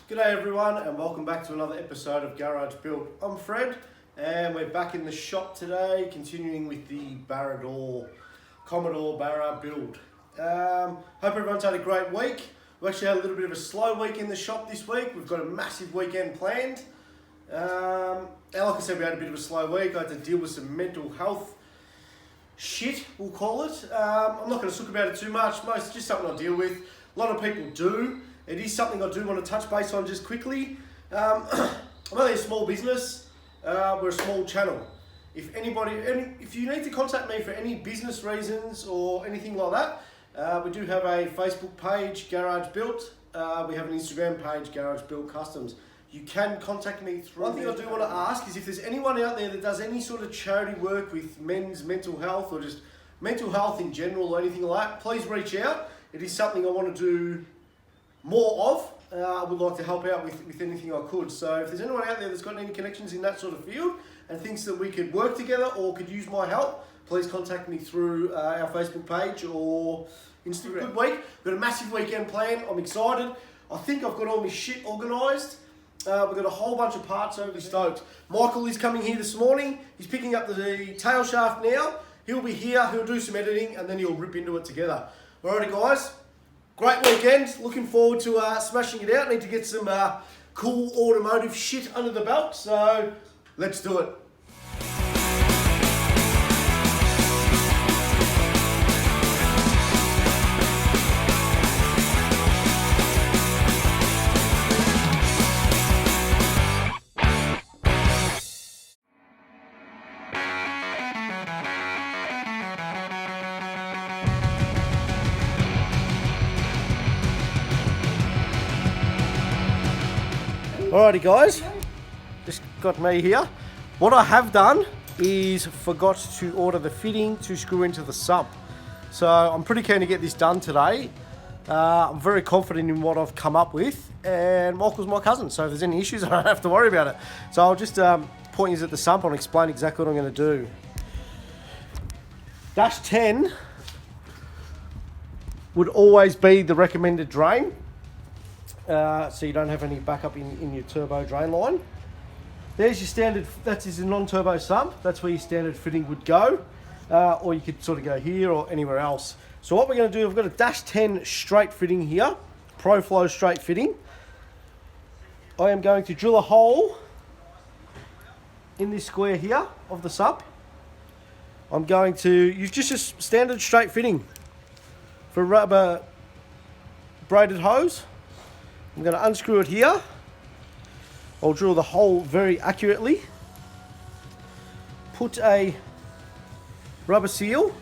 G'day everyone and welcome back to another episode of Garage Build. I'm Fred and we're back in the shop today continuing with the Barra Commodore Barra build. Hope everyone's had a great week. We actually had a little bit of a slow week in the shop this week. We've got a massive weekend planned. And like I said, we had a bit of a slow week. I had to deal with some mental health shit, we'll call it. I'm not going to talk about it too much. It's just something I deal with. A lot of people do. It is something I do want to touch base on just quickly. I'm only a small business. We're a small channel. If you need to contact me for any business reasons or anything like that, we do have a Facebook page, Garage Built. We have an Instagram page, Garage Built Customs. You can contact me through. One thing I do want to ask is if there's anyone out there that does any sort of charity work with men's mental health or just mental health in general or anything like that, please reach out. It is something I want to do more of. I would like to help out with anything I could. So if there's anyone out there that's got any connections in that sort of field and thinks that we could work together or could use my help, please contact me through our Facebook page or Instagram. Good week. We've got a massive weekend planned. I'm excited. I think I've got all my shit organised. We've got a whole bunch of parts over. Stoked. Michael is coming here this morning. He's picking up the tail shaft now. He'll be here. He'll do some editing and then he'll rip into it together. Alrighty guys. Great weekend, looking forward to smashing it out. Need to get some cool automotive shit under the belt, so let's do it. Alrighty guys, just got me here. What I have done is forgot to order the fitting to screw into the sump. So I'm pretty keen to get this done today. I'm very confident in what I've come up with, and Michael's my cousin, so if there's any issues I don't have to worry about it. So I'll just point you at the sump and explain exactly what I'm going to do. Dash 10 would always be the recommended drain. So you don't have any backup in your turbo drain line. There's your standard, that is a non-turbo sump. That's where your standard fitting would go. Or you could sort of go here or anywhere else. So what we're going to do, I've got a Dash 10 straight fitting here. ProFlow straight fitting. I am going to drill a hole in this square here of the sump. I'm going to use just a standard straight fitting for rubber braided hose. I'm going to unscrew it here. I'll drill the hole very accurately. Put a rubber seal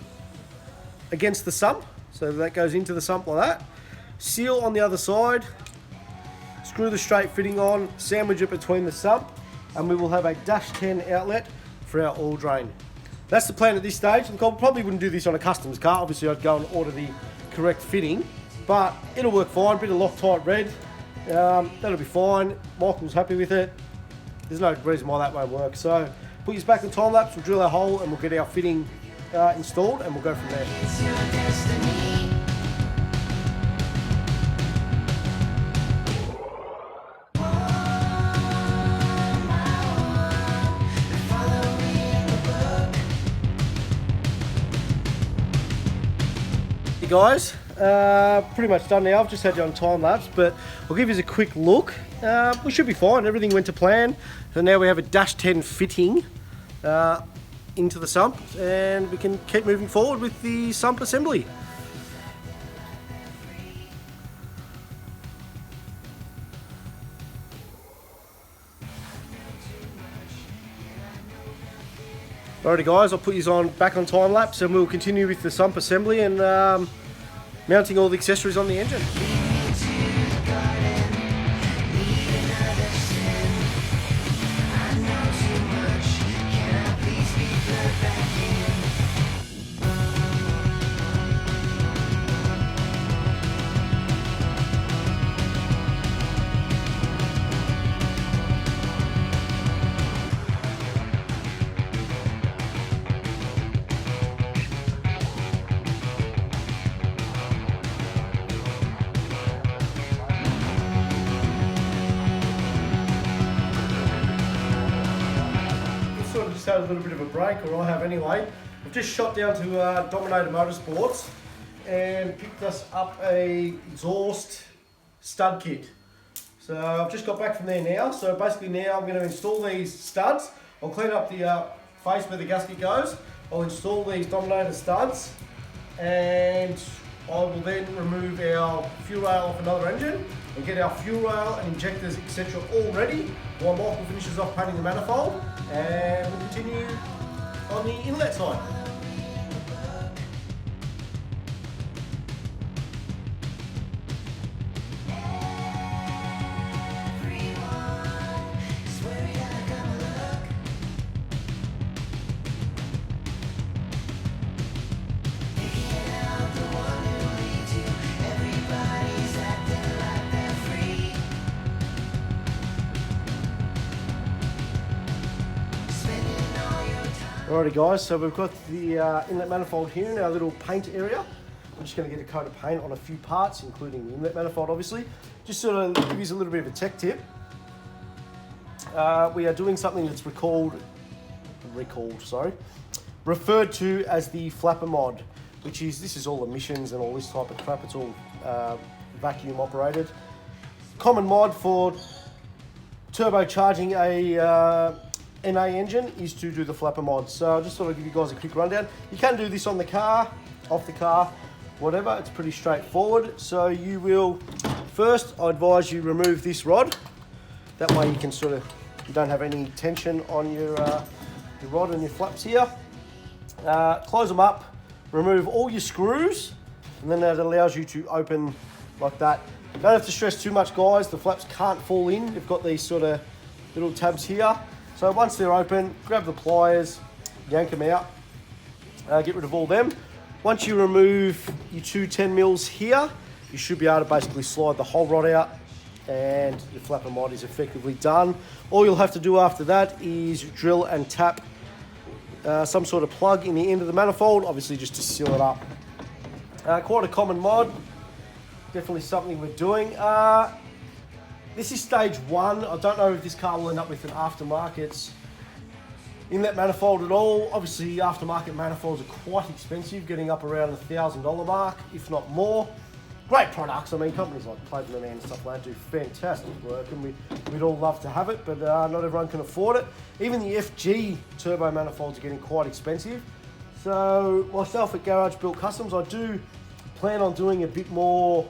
against the sump, so that goes into the sump like that. Seal on the other side. Screw the straight fitting on, sandwich it between the sump, and we will have a Dash 10 outlet for our oil drain. That's the plan at this stage. I probably wouldn't do this on a customs car. Obviously I'd go and order the correct fitting, but it'll work fine. Bit of Loctite red. That'll be fine. Michael's happy with it. There's no reason why that won't work. So put yours back in time lapse, we'll drill our hole and we'll get our fitting installed and we'll go from there. It's your destiny. Hey guys. Pretty much done now. I've just had you on time lapse, but I'll give you a quick look. We should be fine. Everything went to plan. So now we have a Dash 10 fitting into the sump, and we can keep moving forward with the sump assembly. Alrighty guys, I'll put you back on time lapse and we'll continue with the sump assembly and mounting all the accessories on the engine. had a little bit of a break, or I have anyway. I've just shot down to Dominator Motorsports and picked us up a exhaust stud kit. So I've just got back from there now. So basically now I'm going to install these studs. I'll clean up the face where the gasket goes. I'll install these Dominator studs, and I will then remove our fuel rail off another engine and get our fuel rail and injectors, etc. all ready while Michael finishes off painting the manifold, and we'll continue on the inlet side. Alrighty guys, so we've got the inlet manifold here in our little paint area. We're just going to get a coat of paint on a few parts, including the inlet manifold obviously. Just sort of give you a little bit of a tech tip. We are doing something that's referred to as the flapper mod, which is, this is all emissions and all this type of crap. It's all vacuum operated. Common mod for turbocharging a NA engine is to do the flapper mod. So I just thought I'd give you guys a quick rundown. You can do this on the car, off the car, whatever. It's pretty straightforward. So you will, first I advise you remove this rod. That way you can you don't have any tension on your rod and your flaps here. Close them up, remove all your screws, and then that allows you to open like that. Don't have to stress too much guys, the flaps can't fall in. They've got these sort of little tabs here. So once they're open, grab the pliers, yank them out, get rid of all them. Once you remove your two 10 mils here, you should be able to basically slide the whole rod out, and your flapper mod is effectively done. All you'll have to do after that is drill and tap some sort of plug in the end of the manifold, obviously just to seal it up. Quite a common mod, definitely something we're doing. This is stage one. I don't know if this car will end up with an aftermarket inlet manifold at all. Obviously, aftermarket manifolds are quite expensive, getting up around the $1,000 mark, if not more. Great products. I mean, companies like Platinum and stuff like that do fantastic work, and we'd all love to have it, but not everyone can afford it. Even the FG turbo manifolds are getting quite expensive. So myself at Garage Built Customs, I do plan on doing a bit more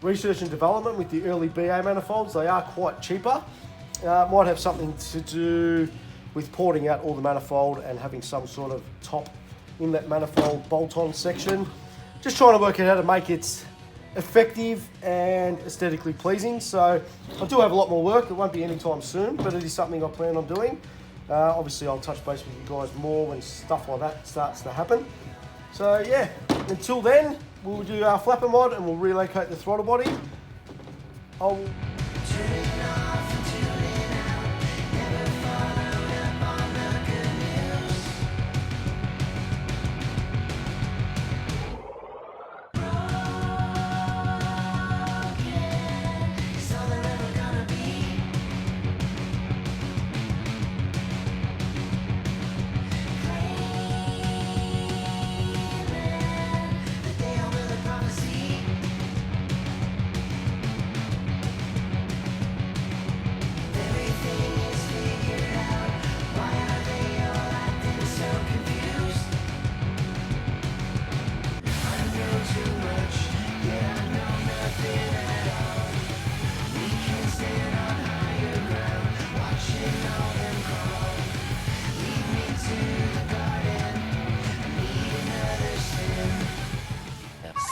research and development with the early BA manifolds. They are quite cheaper. Might have something to do with porting out all the manifold and having some sort of top inlet manifold bolt-on section. Just trying to work out how to make it effective and aesthetically pleasing. So I do have a lot more work. It won't be anytime soon, but it is something I plan on doing. Obviously I'll touch base with you guys more when stuff like that starts to happen. So yeah, until then, we'll do our flapper mod and we'll relocate the throttle body.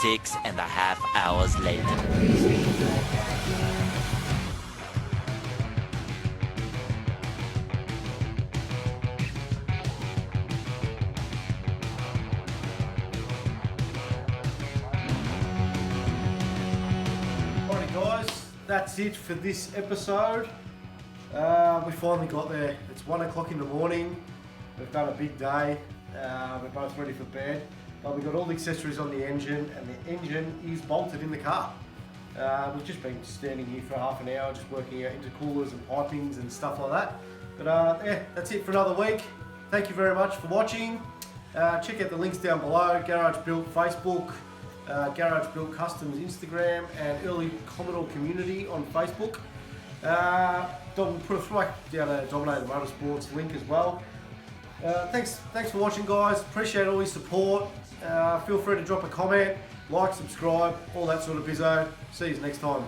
Six and a half hours later. Alright guys, that's it for this episode. We finally got there. It's 1 o'clock in the morning. We've done a big day. We're both ready for bed. We've got all the accessories on the engine, and the engine is bolted in the car. We've just been standing here for half an hour just working out intercoolers and pipings and stuff like that. But yeah, that's it for another week. Thank you very much for watching. Check out the links down below. Garage Built Facebook, Garage Built Customs Instagram, and Early Commodore Community on Facebook. We'll put a flick down a Dominator Motorsports link as well. Thanks for watching, guys. Appreciate all your support. Feel free to drop a comment, like, subscribe, all that sort of bizzo. See you next time.